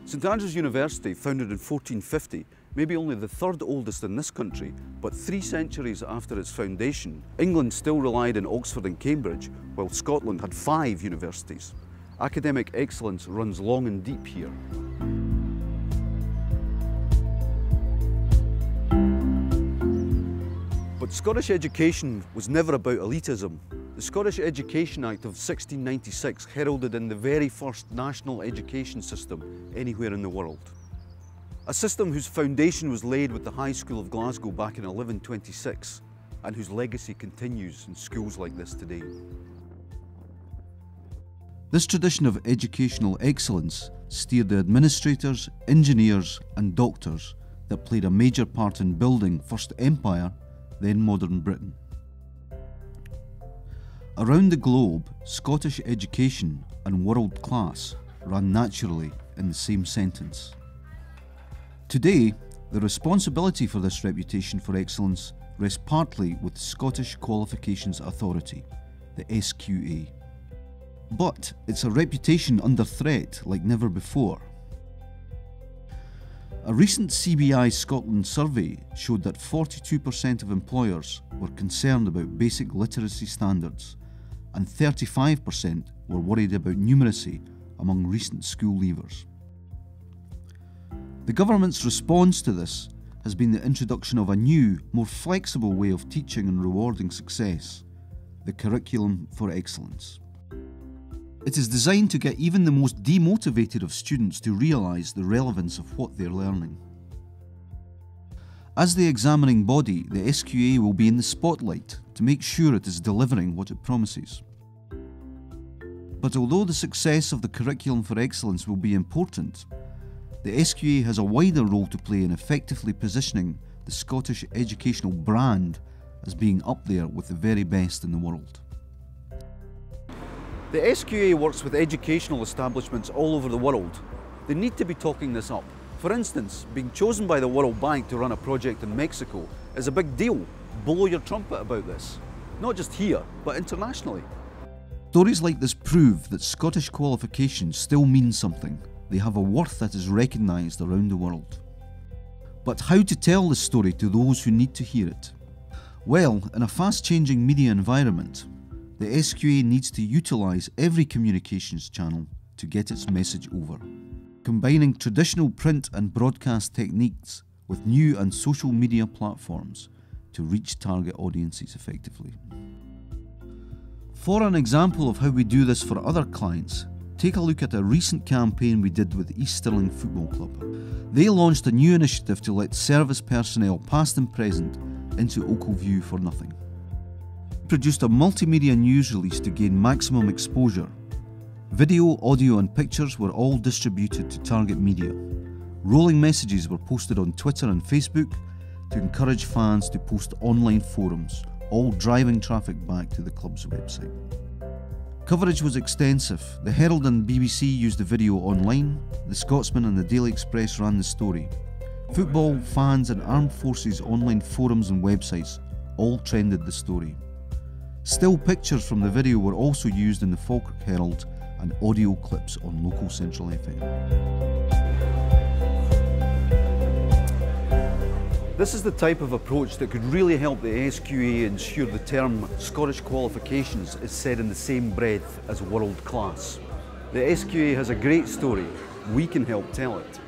St Andrews University, founded in 1450, may be only the third oldest in this country, but 3 centuries after its foundation, England still relied on Oxford and Cambridge, while Scotland had 5 universities. Academic excellence runs long and deep here. But Scottish education was never about elitism. The Scottish Education Act of 1696 heralded in the very first national education system anywhere in the world. A system whose foundation was laid with the High School of Glasgow back in 1126 and whose legacy continues in schools like this today. This tradition of educational excellence steered the administrators, engineers and doctors that played a major part in building first empire, then modern Britain. Around the globe, Scottish education and world class ran naturally in the same sentence. Today, the responsibility for this reputation for excellence rests partly with the Scottish Qualifications Authority, the SQA. But it's a reputation under threat like never before. A recent CBI Scotland survey showed that 42% of employers were concerned about basic literacy standards and 35% were worried about numeracy among recent school leavers. The government's response to this has been the introduction of a new, more flexible way of teaching and rewarding success, the Curriculum for Excellence. It is designed to get even the most demotivated of students to realise the relevance of what they're learning. As the examining body, the SQA will be in the spotlight to make sure it is delivering what it promises. But although the success of the Curriculum for Excellence will be important, the SQA has a wider role to play in effectively positioning the Scottish educational brand as being up there with the very best in the world. The SQA works with educational establishments all over the world. They need to be talking this up. For instance, being chosen by the World Bank to run a project in Mexico is a big deal. Blow your trumpet about this. Not just here, but internationally. Stories like this prove that Scottish qualifications still mean something. They have a worth that is recognised around the world. But how to tell this story to those who need to hear it? Well, in a fast-changing media environment, the SQA needs to utilise every communications channel to get its message over, combining traditional print and broadcast techniques with new and social media platforms to reach target audiences effectively. For an example of how we do this for other clients, take a look at a recent campaign we did with East Stirling Football Club. They launched a new initiative to let service personnel, past and present, into Ochilview for nothing. Produced a multimedia news release to gain maximum exposure. Video, audio and pictures were all distributed to target media. Rolling messages were posted on Twitter and Facebook to encourage fans to post online forums, all driving traffic back to the club's website. Coverage was extensive. The Herald and BBC used the video online, the Scotsman and the Daily Express ran the story. Football, fans and armed forces online forums and websites all trended the story. Still pictures from the video were also used in the Falkirk Herald and audio clips on local Central FM. This is the type of approach that could really help the SQA ensure the term Scottish qualifications is said in the same breath as world class. The SQA has a great story. We can help tell it.